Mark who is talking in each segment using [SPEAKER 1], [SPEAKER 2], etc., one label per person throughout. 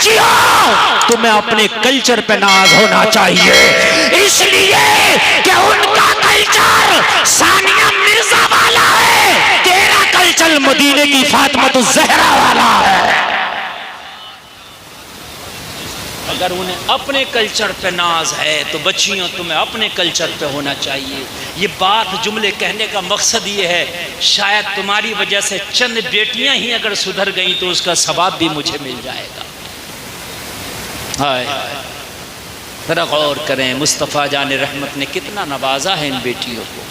[SPEAKER 1] बच्चियों तुम्हें अपने कल्चर पे नाज होना चाहिए, इसलिए कि उनका कल्चर सानिया मिर्जा वाला है, तेरा कल्चर मदीने की फातिमातुज़ ज़हरा वाला है। अगर उन्हें अपने कल्चर पे नाज है तो बच्चियों तुम्हें अपने कल्चर पे होना चाहिए। ये बात जुमले कहने का मकसद ये है, शायद तुम्हारी वजह से चंद बेटियां ही अगर सुधर गई तो उसका सवाब भी मुझे मिल जाएगा। हाय जरा गौर करें, मुस्तफ़ा जान रहमत ने कितना नवाजा है इन बेटियों को,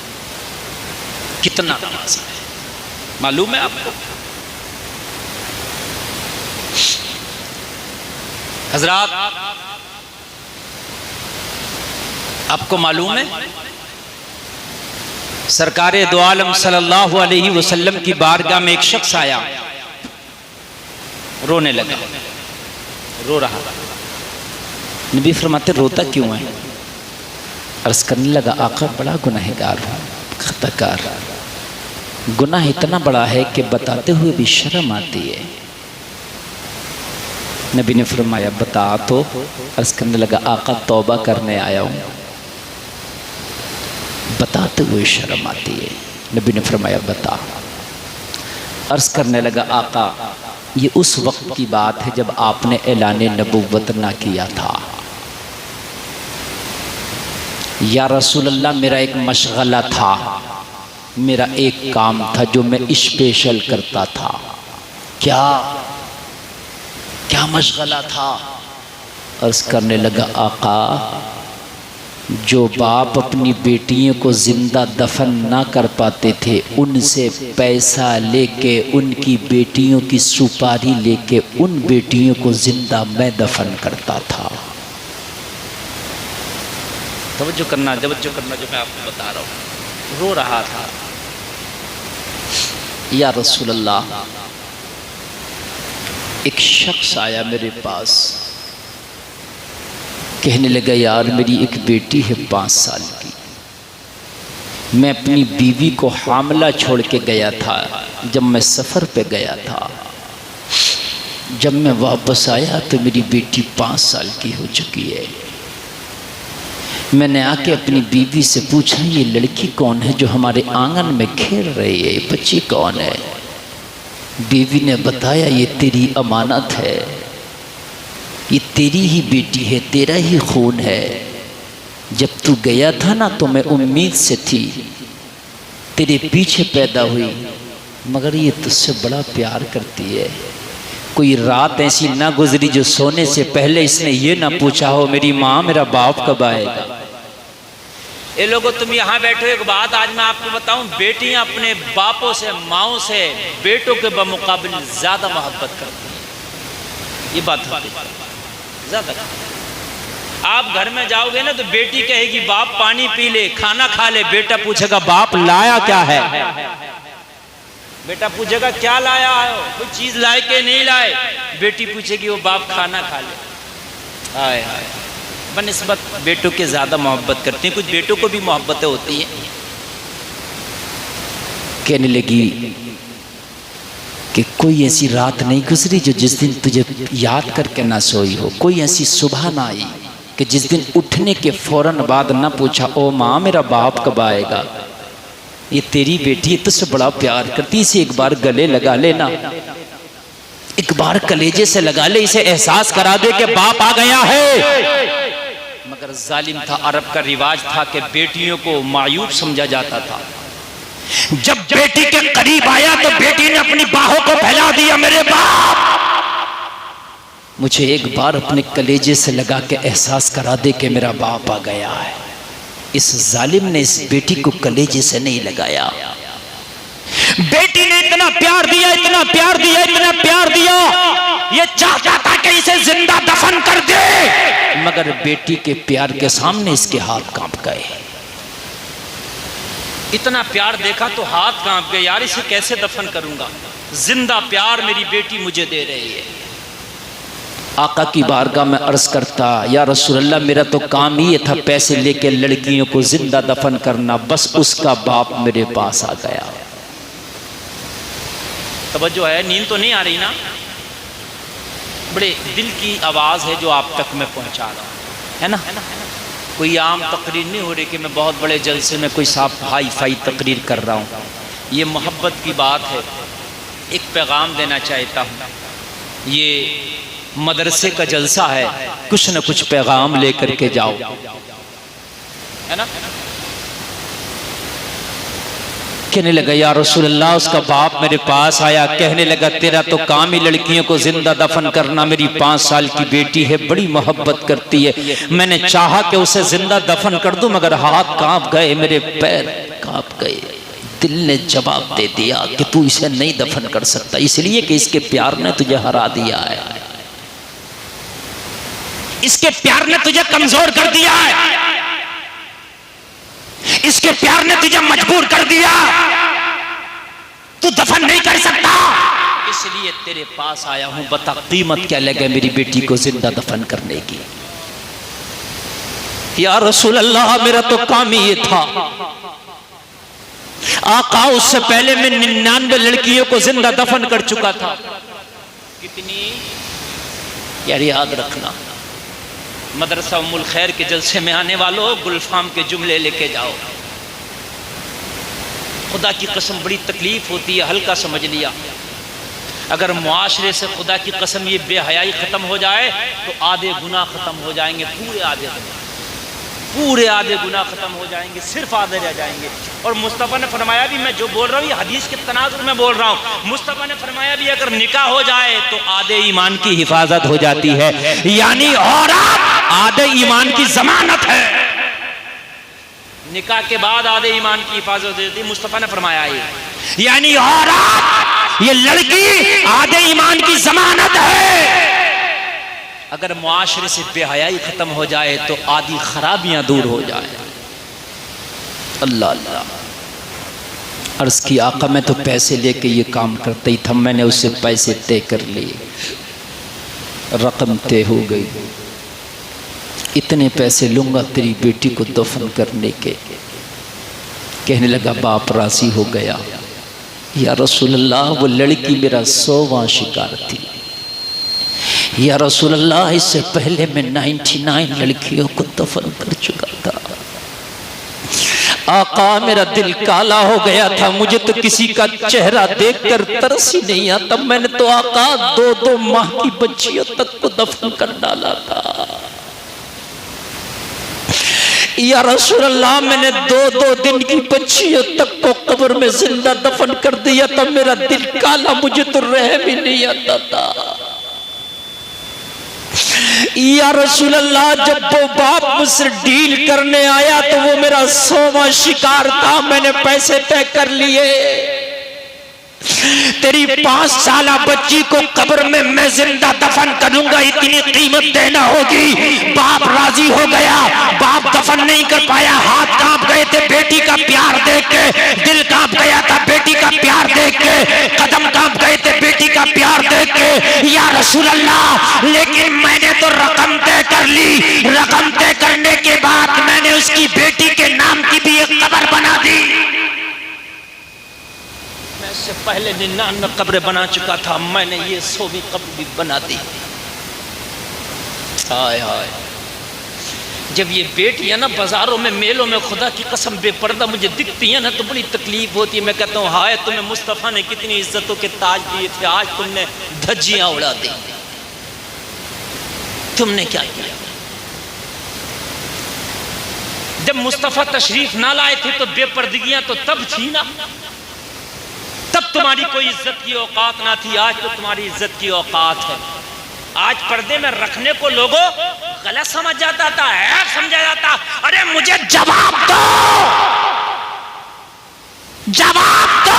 [SPEAKER 1] कितना नवाजा है, मालूम है आपको? हजरात आपको मालूम है सरकारे दो आलम सल्लल्लाहु अलैहि वसल्लम की बारगाह में एक शख्स आया, रोने लगा, रो रहा। नबी फरमाते रोता क्यों है? अर्ज करने लगा आका बड़ा गुनहगार हूँ, खताकार, गुनाह इतना बड़ा है कि बताते हुए भी शर्म आती है। नबी ने फरमाया बता तो। अर्ज करने लगा आका तौबा करने आया हूँ। बताते हुए शर्म आती है। नबी ने फरमाया बता। अर्ज करने लगा आका ये उस वक्त की बात है जब आपने ऐलान नबुव्वत ना किया था। या रसूल अल्लाह मेरा एक मशगला था, मेरा एक काम था जो मैं स्पेशल करता था। क्या क्या मशगला था? अर्ज करने लगा आका जो बाप अपनी बेटियों को जिंदा दफन ना कर पाते थे उनसे पैसा लेके उनकी बेटियों की सुपारी लेके उन बेटियों को जिंदा मैं दफन करता था। तवज्जो करना जो मैं आपको बता रहा हूँ। रो रहा था। या रसूल अल्लाह एक शख्स आया मेरे पास, कहने लगा यार मेरी एक बेटी है 5 साल की, मैं अपनी बीवी को हामला छोड़ के गया था जब मैं सफ़र पे गया था। जब मैं वापस आया तो मेरी बेटी 5 साल की हो चुकी है। मैंने आके अपनी बीवी से पूछा ये लड़की कौन है जो हमारे आंगन में खेल रही है, ये बच्ची कौन है? बीवी ने बताया ये तेरी अमानत है, ये तेरी ही बेटी है, तेरा ही खून है। जब तू गया था ना तो मैं उम्मीद से थी, तेरे पीछे पैदा हुई, मगर ये तुझसे बड़ा प्यार करती है। कोई रात ऐसी ना गुजरी जो सोने से पहले इसने ये ना पूछा हो मेरी माँ मेरा बाप कब आएगा। ये लोगों तुम यहाँ बैठो, एक बात आज मैं आपको बताऊं, बेटियां अपने बापों से माओं से बेटों के बमुकाबिल ज्यादा मोहब्बत करती हैं। ये बात ज्यादा। आप घर में जाओगे ना तो बेटी कहेगी बाप पानी पी ले, खाना खा ले, बेटा पूछेगा बाप लाया क्या है? बेटा पूछेगा क्या लाया हो, कोई चीज लाए के नहीं लाए? बेटी पूछेगी वो बाप खाना खा ले। हाय हाय, बनिस्बत बेटों के ज्यादा मोहब्बत करती हैं। कुछ बेटों को भी मोहब्बतें होती हैं। कहने लगी कि कोई ऐसी रात नहीं गुजरी जो जिस दिन तुझे याद करके ना सोई हो, कोई ऐसी सुबह ना आई कि जिस दिन उठने के फौरन बाद ना पूछा ओ माँ मेरा बाप कब आएगा। ये तेरी बेटी तुझसे बड़ा प्यार करती, इसे एक बार गले लगा लेना, एक बार कलेजे से लगा ले, इसे एहसास करा दे कि बाप आ गया है। मगर जालिम था, अरब का रिवाज था कि बेटियों को मायूब समझा जाता था। जब बेटी के करीब आया तो बेटी ने अपनी बाहों को फैला दिया, मेरे बाप मुझे एक बार अपने कलेजे से लगा के एहसास करा दे कि मेरा बाप आ गया है। इस जालिम ने इस बेटी को कलेजे से नहीं लगाया। बेटी ने इतना प्यार दिया, इतना प्यार दिया, इतना प्यार दिया, ये चाहता था कि इसे जिंदा दफन कर दे, मगर बेटी के प्यार के सामने इसके हाथ कांप गए। इतना प्यार देखा तो हाथ कांप गए, यार इसे कैसे दफन करूंगा, जिंदा प्यार मेरी बेटी मुझे दे रही है। आका की बारगाह में अर्ज करता या रसूल अल्लाह मेरा तो काम ही था पैसे लेके लड़कियों को जिंदा दफन करना, बस उसका बाप मेरे पास आ गया। तवज्जो है, नींद तो नहीं आ रही ना? बड़े दिल की आवाज़ है जो आप तक मैं पहुंचा रहा हूँ, है ना। कोई आम तकरीर नहीं हो रही कि मैं बहुत बड़े जलसे में कोई साफ हाई फाई तकरीर कर रहा हूँ। ये मोहब्बत की बात है। एक पैगाम देना चाहता हूँ, ये मदरसे का जलसा है, कुछ न कुछ पैगाम लेकर के जाओ, है ना। कहने लगा या रसूल अल्लाह, उसका बाप मेरे पास आया, कहने लगा तेरा तो काम ही लड़कियों को जिंदा दफन करना, मेरी 5 साल की बेटी है, बड़ी मोहब्बत करती है, मैंने चाहा कि उसे जिंदा दफन कर दूं मगर हाथ कांप गए, मेरे पैर कांप गए। दिल ने जवाब दे दिया कि तू इसे नहीं दफन कर सकता, इसलिए कि इसके प्यार ने तुझे हरा दिया है, इसके प्यार ने तुझे कमजोर कर दिया है, इसके प्यार ने तुझे मजबूर कर दिया, तू दफन नहीं कर सकता, इसलिए तेरे पास आया हूं, बता कीमत क्या लगे मेरी बेटी को जिंदा दफन करने की। या रसूल अल्लाह, मेरा तो काम ही ये था आका, उससे पहले मैं 99 लड़कियों को जिंदा दफन कर चुका था। कितनी यार, याद रखना, मदरसा उम्मुल खैर के जलसे में आने वालों, गुलफाम के जुमले लेके जाओ। खुदा की कसम बड़ी तकलीफ होती है, हल्का समझ लिया। अगर मुआशरे से खुदा की कसम ये बेहयाई खत्म हो जाए तो आधे गुनाह खत्म हो जाएंगे, पूरे आधे गुनाह खत्म हो जाएंगे, सिर्फ आधे रह जाएंगे। और मुस्तफ़ा ने फरमाया भी, मैं जो बोल रहा हूँ ये हदीस के तनाजुर में बोल रहा हूँ, मुस्तफ़ा ने फरमाया भी अगर निकाह हो जाए तो आधे ईमान की हिफाजत हो जाती है, यानी औरत आधे ईमान की जमानत है, निकाह के बाद आधे ईमान की हिफाजत हो जाती है, मुस्तफ़ा ने फरमाया ये, यानी औरत ये लड़की आधे ईमान की जमानत है। अगर मुआशरे से बेहयाई खत्म हो जाए तो आधी खराबियां दूर हो जाए। अल्लाह अल्लाह। अर्ज की आका, मैं तो पैसे लेके ये काम करता ही था, मैंने उससे पैसे तय कर लिए, रकम तय हो गई, इतने पैसे लूंगा तेरी बेटी को दफन करने के। कहने लगा बाप राजी हो गया। या रसूल अल्लाह, वो लड़की मेरा 100वां शिकार थी। या रसूल अल्लाह, इससे पहले मैं 99 लड़कियों को दफन कर चुका था। आका, मेरा दिल काला हो गया था, मुझे तो किसी का चेहरा देखकर तरस ही नहीं आता। मैंने तो आका 2-2 माह की बच्चियों तक को दफन कर डाला था। या रसूल अल्लाह, मैंने 2-2 दिन की बच्चियों तक को कब्र में जिंदा दफन कर दिया था। मेरा दिल काला, मुझे तो रहम ही नहीं आता था। या रसूल अल्लाह, जब वो बाप मुझसे डील करने आया तो वो मेरा 100वां शिकार था, मैंने पैसे तय कर लिए। तेरी 5 साला बच्ची को कब्र में मैं जिंदा दफन करूंगा, इतनी कीमत देना होगी। बाप राजी हो गया, बाप दफन नहीं कर पाया, हाथ कांप गए थे बेटी का प्यार देख के, दिल कांप गया था बेटी का प्यार देख के, कदम कांप गए थे बेटी का प्यार देख के। या रसूल अल्लाह, लेकिन मैंने तो रकम तय कर ली, रकम तय करने के बाद मैंने उसकी बेटी के नाम की भी एक कब्र बना दी। इससे पहले 99 कब्रें बना चुका था, मैंने ये 100वीं कब्र भी बना दी। हाय हाय। जब ये बेटियां ना बाजारों में, मेलों में खुदा की कसम बेपर्दा मुझे दिखती है ना तो बड़ी तकलीफ होती है। मैं कहता हूँ हाय, तुम्हें मुस्तफ़ा ने कितनी इज्जतों के ताज दिए थे, आज तुमने धज्जियां उड़ा दी। तुमने क्या किया? जब मुस्तफ़ा तशरीफ ना लाए थे तो बेपर्दगियां तो तब थी ना, तब तुम्हारी कोई इज्जत की औकात ना थी। आज तो तुम्हारी इज्जत की औकात है। आज पर्दे में रखने को लोगों गलत समझ जाता था, है समझा जाता। अरे मुझे जवाब दो, जवाब दो।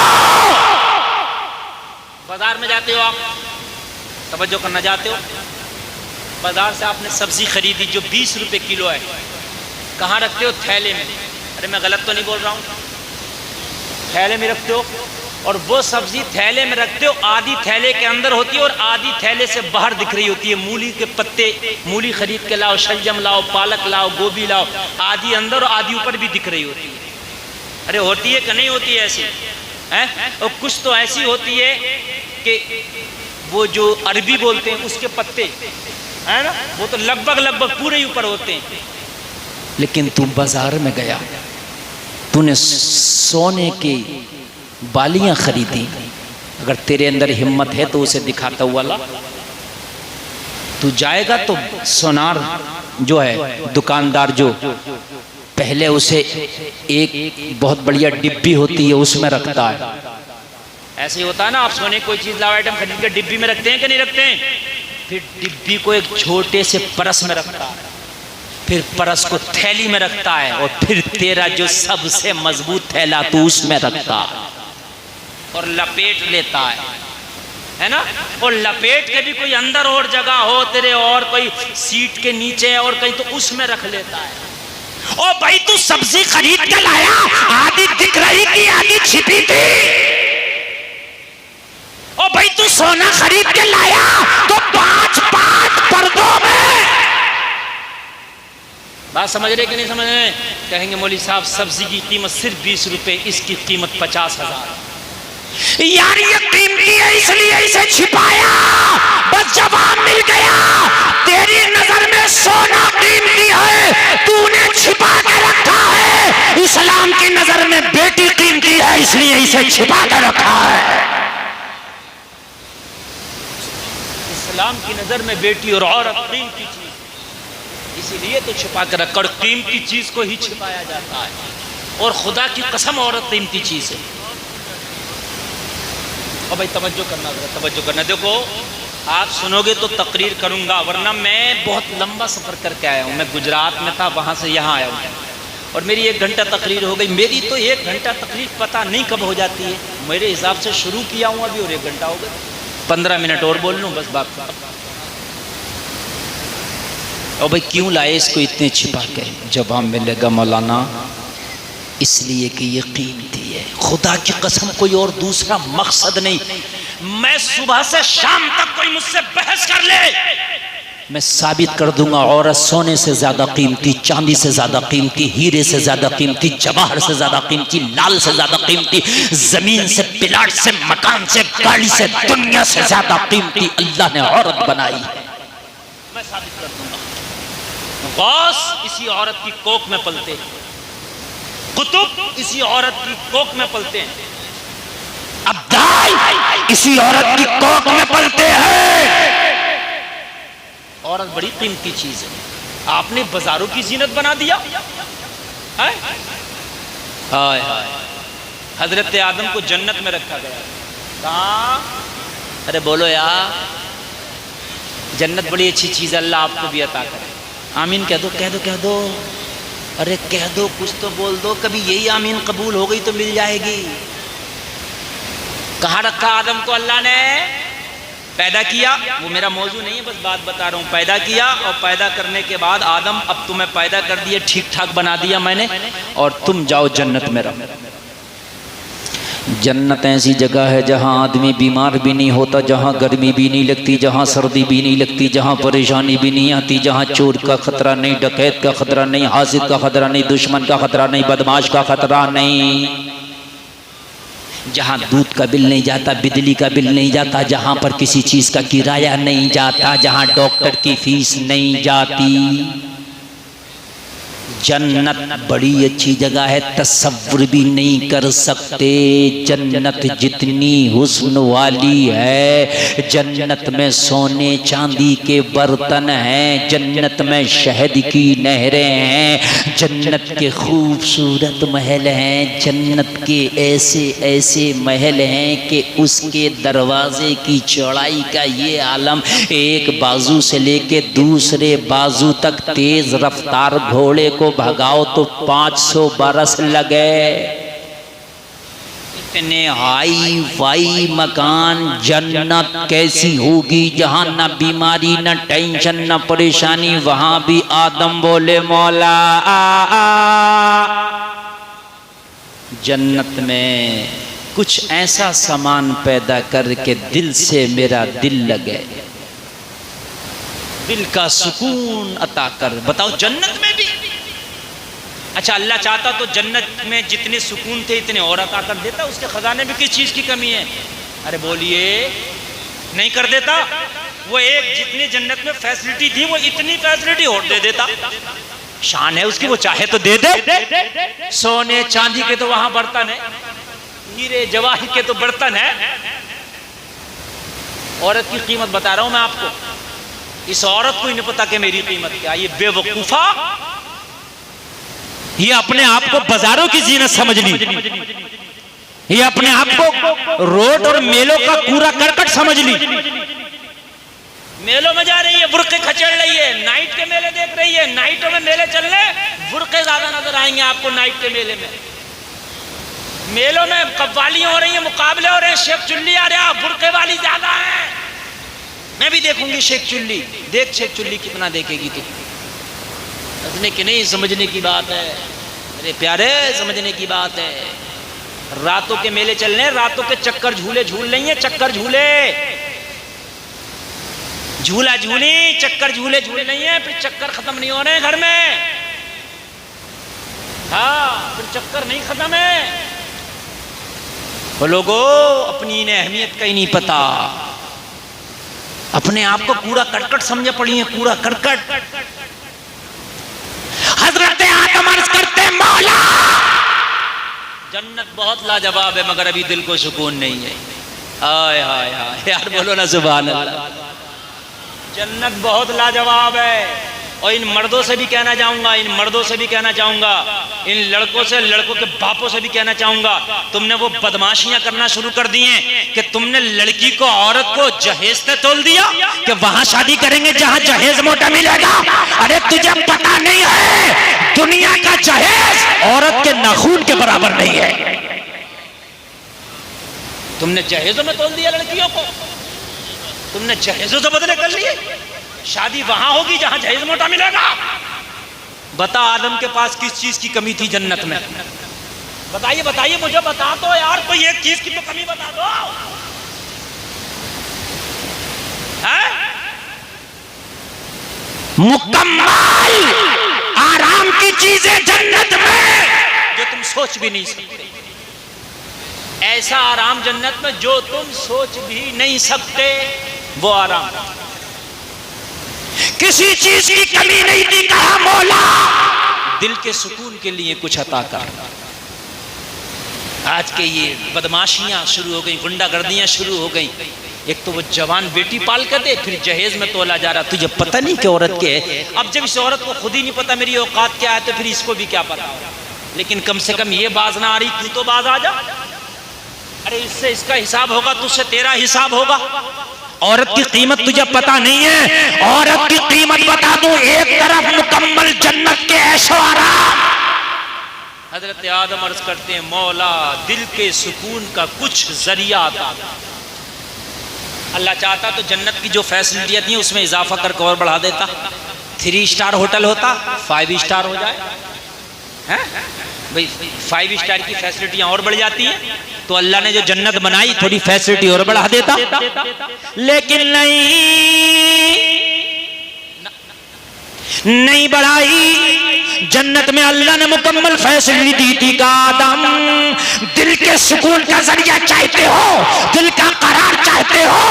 [SPEAKER 1] बाजार में जाते हो आप, तवज्जो करना जाते हो, बाजार से आपने सब्जी खरीदी जो 20 रुपए किलो है, कहाँ रखते हो? थैले में। अरे मैं गलत तो नहीं बोल रहा हूँ? थैले में रखते हो, और वो सब्जी थैले में रखते हो, आधी थैले के अंदर होती है और आधी थैले से बाहर दिख रही होती है। मूली के पत्ते, मूली खरीद के लाओ, शलजम लाओ, पालक लाओ, गोभी लाओ, आधी अंदर और आधी ऊपर भी दिख रही होती है। अरे होती है कि नहीं होती है ऐसी? हैं? और कुछ तो ऐसी होती है कि वो जो अरबी बोलते हैं उसके पत्ते है ना, वो तो लगभग पूरे ही ऊपर होते हैं। लेकिन तू बाजार में गया, तूने सोने की बालियां खरीदी, अगर तेरे अंदर हिम्मत है तो उसे दिखाता हुआ ला। तू जाएगा तो सोनार जो है दुकानदार जो पहले उसे एक बहुत बढ़िया डिब्बी होती है उसमें रखता है। ऐसे ही होता है ना, आप सोने कोई चीज लाओ आइटम खरीद के डिब्बी में रखते हैं कि नहीं रखते हैं? फिर डिब्बी को एक छोटे से परस में रखता है, फिर परस को थैली में रखता है, और फिर तेरा जो सबसे मजबूत थैला तू उसमें रखता है और लपेट लेता है ना। और लपेट के भी कोई अंदर और जगह हो तेरे, और कोई सीट के नीचे और कहीं, तो उसमें रख लेता है। ओ भाई तू सब्जी खरीद के लाया, आधी दिख रही थी आधी छिपी थी। ओ भाई तू सोना खरीद के लाया तो 5 पर्दों में। बात समझ रहे कि नहीं समझ रहे? कहेंगे मौली साहब सब्जी की कीमत सिर्फ 20 रुपए, इसकी कीमत 50,000। यार ये कीमती है इसलिए इसे छिपाया, बस जवाब मिल गया। तेरी नजर में सोना कीमती है, तूने छिपा के रखा है। इस्लाम की नजर में बेटी कीमती है इसलिए इसे छिपा के रखा है। इस्लाम की नजर में बेटी और औरत कीमती चीज, इसीलिए तो छिपा के रखा। और कीमती चीज को ही छिपाया जाता है, और खुदा की कसम औरत कीमती चीज है। और भाई तवज्जो करना, तवज्जो करना। देखो आप सुनोगे तो तकरीर करूंगा, वरना मैं बहुत लंबा सफर करके आया हूँ। मैं गुजरात में था, वहां से यहाँ आया हूँ, और मेरी 1 घंटा तकरीर हो गई। मेरी तो 1 घंटा तकरीर पता नहीं कब हो जाती है। मेरे हिसाब से शुरू किया हूँ अभी और 1 घंटा हो गया। 15 मिनट और बोल लूँ बस बात। और भाई क्यों लाए इसको इतने छिपा के? जवाब मिलेगा मौलाना इसलिए कि ये कीमती है। खुदा की कसम कोई और दूसरा मकसद नहीं। मैं सुबह से शाम तक कोई मुझसे बहस कर ले, मैं साबित कर दूंगा औरत सोने से ज्यादा कीमती, चांदी से ज्यादा कीमती, हीरे से ज्यादा कीमती, जवाहर से ज्यादा कीमती, लाल से ज्यादा कीमती, जमीन से, प्लाट से, मकान से, गाड़ी से, दुनिया से ज्यादा कीमती अल्लाह ने औरत बनाई। मैं साबित कर दूंगा। गौस इसी औरत की कोख में पलते हैं, कुतुब इसी औरत की कोख में पलते हैं, अब्दाल इसी औरत की कोख में पलते हैं। औरत बड़ी कीमती चीज है। आपने बाजारों की जीनत बना दिया है? हाय हाय। हजरत आदम को जन्नत में रखा गया, कहाँ? अरे बोलो यार, जन्नत बड़ी अच्छी चीज है, अल्लाह आपको भी अता करे। आमीन कह दो, कह दो, कह दो, अरे कह दो, कुछ तो बोल दो। कभी यही आमीन कबूल हो गई तो मिल जाएगी। कहाँ रखा आदम को अल्लाह ने? पैदा किया, वो मेरा मौजू नहीं है, बस बात बता रहा हूँ। पैदा किया, और पैदा करने के बाद आदम अब तुम्हें पैदा कर दिया, ठीक ठाक बना दिया मैंने, और तुम जाओ जन्नत में रहो। जन्नत ऐसी जगह है जहाँ आदमी बीमार भी नहीं होता, जहाँ गर्मी भी नहीं लगती, जहाँ सर्दी भी नहीं लगती, जहाँ परेशानी भी नहीं आती, जहाँ चोर का खतरा नहीं, डकैत का खतरा नहीं, हासिद का खतरा नहीं, दुश्मन का खतरा नहीं, बदमाश का खतरा नहीं, जहाँ दूध का बिल नहीं जाता, बिजली का बिल नहीं जाता, जहाँ पर किसी चीज़ का किराया नहीं जाता, जहाँ डॉक्टर की फीस नहीं जाती। जन्नत बड़ी अच्छी जगह है, तसव्वुर भी नहीं कर सकते जन्नत जितनी हुस्न वाली है। जन्नत में सोने चांदी के बर्तन हैं, जन्नत में शहद की नहरें हैं, जन्नत के खूबसूरत महल हैं, जन्नत के ऐसे ऐसे महल हैं कि उसके दरवाजे की चौड़ाई का ये आलम, एक बाजू से लेके दूसरे बाजू तक तेज रफ्तार घोड़े को भगाओ तो 500 बरस लगे। इतने हाई फाई मकान। जन्नत कैसी होगी जहां न बीमारी, न टेंशन, न परेशानी। वहां भी आदम बोले मौला जन्नत में कुछ ऐसा सामान पैदा करके दिल से मेरा दिल लगे, दिल का सुकून अता कर। बताओ जन्नत में भी? अच्छा अल्लाह चाहता तो जन्नत में जितने सुकून थे इतने और अता कर देता। उसके खजाने में किस चीज़ की कमी है? अरे बोलिए,
[SPEAKER 2] नहीं कर देता, वो एक जितनी जन्नत में फैसिलिटी थी वो इतनी फैसिलिटी और दे देता। शान है उसकी, वो चाहे तो दे दे। सोने चांदी के तो वहां बर्तन है, हीरे जवाहर के तो बर्तन है। औरत की कीमत बता रहा हूं मैं आपको, इस औरत को ही नहीं पता कि मेरी कीमत क्या। ये बेवकूफा, ये अपने आप को बाजारों की जीनत समझ ली, ये अपने आप को रोड और मेलों का कूड़ा करकट समझ ली। मेलों में जा रही है, बुर्के खचेड़ रही है, नाइट के मेले देख रही है। नाइटों में मेले चल रहे, बुर्के ज्यादा नजर आएंगे आपको नाइट के मेले में। मेलों में कव्वालियां हो रही हैं, मुकाबले हो रहे हैं, शेख चुल्ली आ रहा, बुर्के वाली ज्यादा है। मैं भी देखूंगी शेख चुल्ली, देख शेख चुल्ली कितना देखेगी तू। समझने की नहीं, समझने की बात है। अरे प्यारे, समझने की बात है। रातों के मेले चल रहे हैं, रातों के चक्कर झूले झूल रही हैं, चक्कर झूले, झूला झूली, चक्कर झूले झूल रही हैं। फिर चक्कर खत्म नहीं हो रहे हैं घर में, हाँ फिर चक्कर नहीं खत्म है। वो लोगों, अपनी इन्हें अहमियत का ही नहीं पता, अपने आप को कूड़ा करकट समझे पड़ी है, कूड़ा करकट। हजरत आदम अर्ज करते, मौला जन्नत बहुत लाजवाब है मगर अभी दिल को सुकून नहीं है। हाय हाय हाय यार, बोलो ना सुभान अल्लाह। जन्नत बहुत लाजवाब है। और इन मर्दों से भी कहना चाहूंगा, इन मर्दों से भी कहना चाहूंगा, इन लड़कों से, लड़कों के बापों से भी कहना चाहूंगा, तुमने वो बदमाशियां करना शुरू कर दी हैं कि तुमने लड़की को, औरत को जहेज से तोल दिया कि वहां शादी करेंगे जहां जहेज मोटा मिलेगा। अरे तुझे पता नहीं है, दुनिया का जहेज औरत के नाखून के बराबर नहीं है। तुमने जहेजों में तोल दिया लड़कियों को, तुमने जहेजों से बदले कर लिए। शादी वहां होगी जहां जहेज मोटा मिलेगा। बता, आदम के पास किस चीज की कमी थी जन्नत में? बताइए बताइए, मुझे बता दो यार, कोई एक चीज की तो कमी बता दो। है? मुकम्मल आराम की चीजें जन्नत में जो तुम सोच भी नहीं सकते। ऐसा आराम जन्नत में जो तुम सोच भी नहीं सकते, वो आराम। किसी चीज की कमी नहीं थी, कहा मौला दिल के सुकून के लिए कुछ अता कर। आज के ये बदमाशियां शुरू हो गई, गुंडागर्दियां शुरू हो गई। एक तो वो जवान बेटी पाल कर दे, फिर जहेज में तोला जा रहा। तुझे पता नहीं कि औरत के है। अब जब इस औरत को खुद ही नहीं पता मेरी औकात क्या है, तो फिर इसको भी क्या पता होगा। लेकिन कम से कम ये बाज ना आ रही, तू तो बाज आ जा। अरे इससे इसका हिसाब होगा, तुझसे तेरा हिसाब होगा। औरत की कीमत तुझे पता नहीं है। औरत की कीमत बता दूं, एक तरफ मुकम्मल जन्नत के ऐशो आराम। हजरत आदम अर्ज करते हैं, मौला दिल के सुकून का कुछ जरिया आता। अल्लाह चाहता तो जन्नत की जो फैसिलिटियां थी उसमें इजाफा करके और बढ़ा देता। 3 स्टार होटल होता, 5 स्टार हो जाए। हैं भाई, 5 स्टार की फैसिलिटियां और बढ़ जाती हैं, तो अल्लाह ने जो जन्नत बनाई थोड़ी फैसिलिटी और बढ़ा देता। लेकिन नहीं बढ़ाई। जन्नत में अल्लाह ने मुकम्मल फैसिलिटी दी थी का आदम, दिल के सुकून का जरिया चाहते हो, दिल का करार चाहते हो,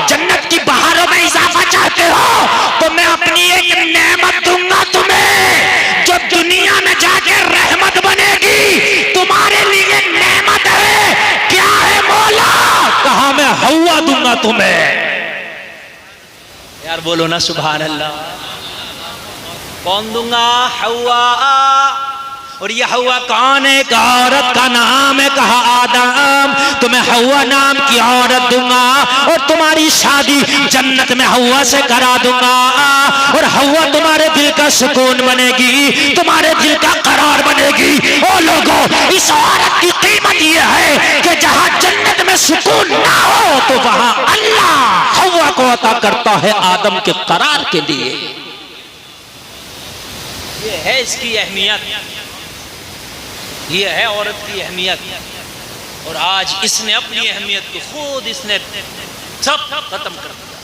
[SPEAKER 2] जन्नत की बहारों में इजाफा चाहते हो, तो मैं अपनी एक नेमत दूंगा तुम्हें जो दुनिया में जाके रहमत बनेगी। तुम्हारे लिए नेमत है, क्या है मौला? कहा मैं हवा दूंगा तुम्हें। यार बोलो ना सुभान अल्लाह। कौन दूंगा? हवा। और ये हवा कौन है? एक औरत का नाम है। कहा आदम तुम्हें हवा नाम की औरत दूंगा और तुम्हारी शादी जन्नत में हवा से करा दूंगा, और हवा तुम्हारे दिल का सुकून बनेगी, तुम्हारे दिल का करार बनेगी। ओ लोगों, इस औरत की कीमत ये है कि जहां जन्नत में सुकून ना हो तो वहां अल्लाह हवा को अता करता है आदम के करार के लिए। ये है इसकी अहमियत, ये है औरत की अहमियत। और आज इसने अपनी अहमियत को खुद इसने सब खत्म कर दिया।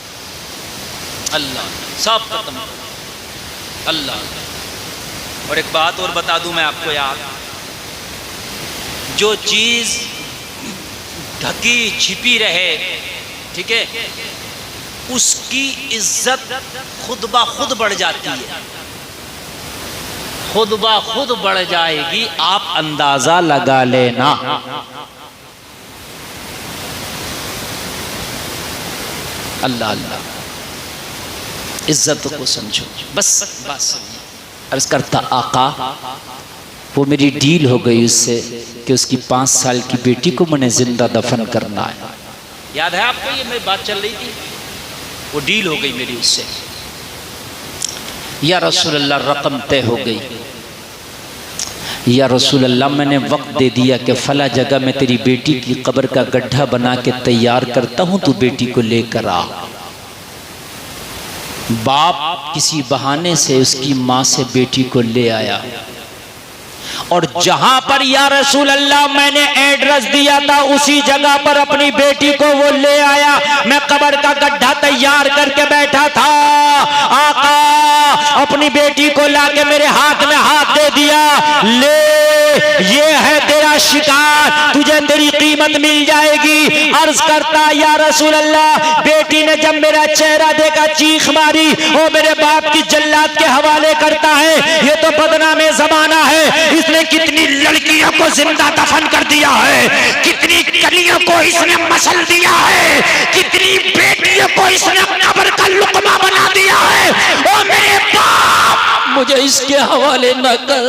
[SPEAKER 2] अल्लाह सब खत्म कर दिया, अल्लाह। और एक बात और बता दूं मैं आपको यार, जो चीज ढकी छिपी रहे, ठीक है,
[SPEAKER 1] उसकी इज्जत खुद ब खुद बढ़ जाती है, खुद ब खुद बढ़ जाएगी, आप अंदाजा लगा लेना। अल्लाह अल्लाह, इज्जत को समझो बस। अर्ज करता आका, वो मेरी डील हो गई उससे कि उसकी 5 साल की बेटी को मैंने जिंदा दफन करना है। याद है आपको ये मेरी बात चल रही थी, वो डील हो गई मेरी उससे। या रसूल अल्लाह, रकम तय हो गई। या रसूल अल्लाह, मैंने वक्त दे दिया कि फला जगह में तेरी बेटी की कब्र का गड्ढा बना के तैयार करता हूं, तू बेटी को लेकर आ। बाप किसी बहाने से उसकी माँ से बेटी को ले आया, और जहां पर या रसूल अल्लाह मैंने एड्रेस दिया था उसी जगह पर अपनी बेटी को वो ले आया। मैं कब्र का गड्ढा तैयार करके बैठा था, आका अपनी बेटी को लाके मेरे हाथ में हाथ दे दिया, ले ये है तेरा शिकार, तुझे तेरी कीमत मिल जाएगी। अर्ज करता या रसूल अल्लाह, बेटी ने जब मेरा चेहरा देखा चीख मारी, वो मेरे बाप की जल्लाद के हवाले करता है, ये तो बदनामे जमाना है, इसने कितनी लड़कियों को जिंदा दफन कर दिया है, कितनी कलियों को इसने मसल दिया है, कितनी बेटियों को इसने कब्र का लुकमा बना दिया है। ओ मेरे बाप, मुझे इसके हवाले न कर,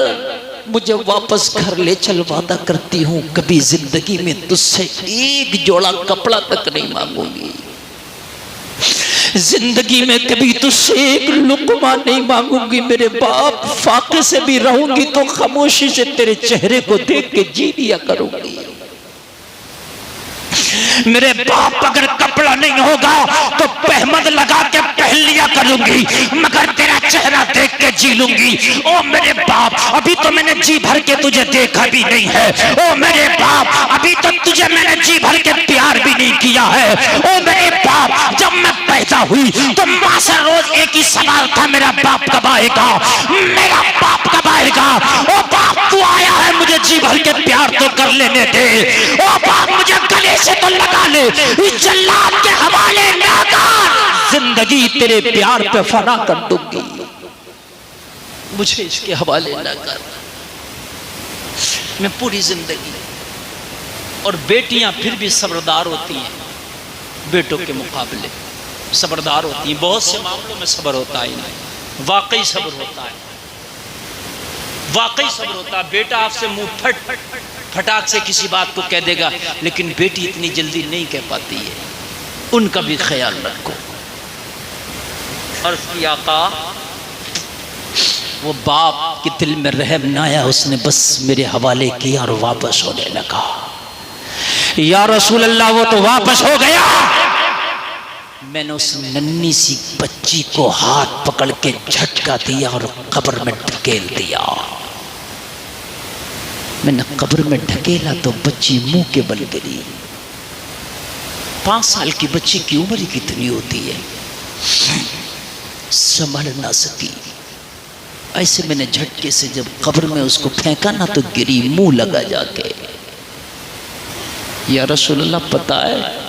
[SPEAKER 1] मुझे वापस घर ले चल, वादा करती हूँ कभी जिंदगी में तुझसे एक जोड़ा कपड़ा तक नहीं मांगूंगी, जिंदगी में कभी तुझसे एक लुकमा नहीं मांगूंगी। मेरे बाप, फाके से भी रहूंगी तो खामोशी से तेरे चेहरे को देख के जी लिया करूंगी। मेरे बाप, अगर कपड़ा नहीं होगा तो पहमद लगा के पहन लिया करूंगी, मगर तेरा चेहरा देख के जी लूंगी। ओ मेरे बाप, अभी तो मैंने जी भर के तुझे देखा भी नहीं है। ओ मेरे बाप, अभी तो तुझे मैंने जी भर के प्यार भी नहीं किया है। ओ मेरे बाप, जब मैं पैदा हुई तो माँ से रोज एक ही सवाल था, मेरा बाप कब आएगा, मेरा बाप कब आएगा। ओ बाप, तू आया है, मुझे जी भर के प्यार तो कर लेने दे। ओ बाप, मुझे गले से तो लगा ले, इस जल्लाद के हवाले ना कर, जिंदगी तेरे प्यार पे फना कर दूंगी, मुझे इसके हवाले ना कर, मैं पूरी जिंदगी। और बेटियां फिर भी सबरदार होती हैं, बेटों के मुकाबले सबरदार होती हैं, बहुत से मामलों में सब्र होता है इन्हें, वाकई सब्र होता है, वाकई सब्र होता है। बेटा आपसे मुंह फटाक से किसी बात को कह देगा, लेकिन बेटी इतनी जल्दी नहीं कह पाती है, उनका भी ख्याल रखो। और आका, वो बाप के दिल में रहम ना आया, उसने बस मेरे हवाले किया और वापस होने लगा। या रसूल अल्लाह, वो तो वापस हो गया। मैंने उस नन्ही सी बच्ची को हाथ पकड़ के झटका दिया और कब्र में ढकेल दिया। मैंने कब्र में ढकेला तो बच्ची मुंह के बल गिरी। 5 साल की बच्ची की उम्र कितनी होती है, संभल ना सकी। ऐसे मैंने झटके से जब कब्र में उसको फेंका ना तो गिरी, मुंह लगा जाके। या रसूलुल्लाह, पता है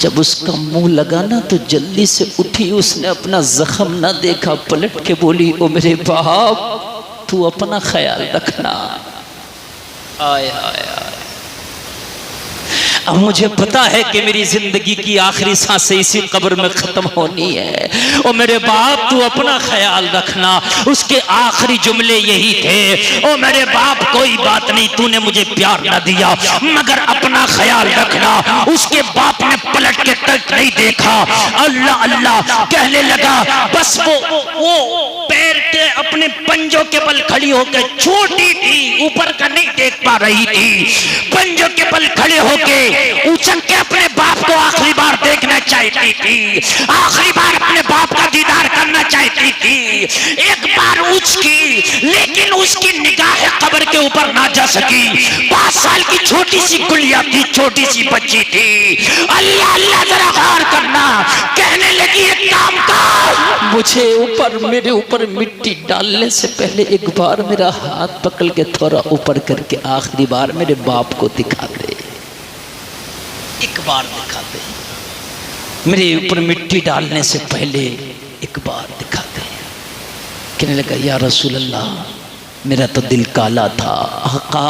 [SPEAKER 1] जब उसका मुंह लगा ना तो जल्दी से उठी, उसने अपना जख्म ना देखा, पलट के बोली, ओ मेरे बाप, तू अपना ख्याल रखना। आय आय आय, अब मुझे पता है कि मेरी जिंदगी की आखिरी सांसें इसी कब्र में खत्म होनी है। ओ मेरे बाप, तू अपना ख्याल रखना। उसके आखिरी जुमले यही थे, ओ मेरे बाप, कोई बात नहीं, तूने मुझे प्यार ना दिया, मगर अपना ख्याल रखना। उसके बाप ने पलट के तक नहीं देखा, अल्लाह अल्लाह कहने लगा। बस वो पैर के अपने पंजों के बल खड़ी होकर, छोटी थी, ऊपर का नहीं देख पा रही थी, पंजों के बल खड़े होके उछल के अपने बाप को आखिरी बार देखना चाहती थी, आखिरी बार अपने बाप का दीदार करना चाहती थी। एक बार उछकी, लेकिन उसकी निगाह कब्र के ऊपर ना जा सकी। 5 साल की छोटी सी गुड़िया थी, छोटी सी बच्ची थी। अल्लाह अल्लाह, जरा गौर करना। कहने लगी, एक काम कर, मुझे ऊपर, मेरे ऊपर मिट्टी डालने से पहले एक बार मेरा हाथ पकड़ के थोड़ा ऊपर करके आखिरी बार मेरे बाप को दिखा दे, एक बार दिखा दे। मेरे ऊपर मिट्टी डालने से पहले एक बार दिखा दे। कहने लगा या रसूल अल्लाह, मेरा तो दिल काला था। आका,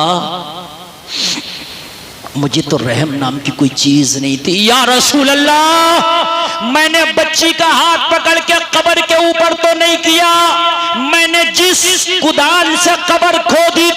[SPEAKER 1] मुझे तो रहम नाम की कोई चीज नहीं थी।
[SPEAKER 2] या रसूल अल्लाह, मैंने बच्ची का हाथ पकड़ के कब्र के ऊपर तो नहीं किया, मैंने जिस कुदाल से कब्र खोदी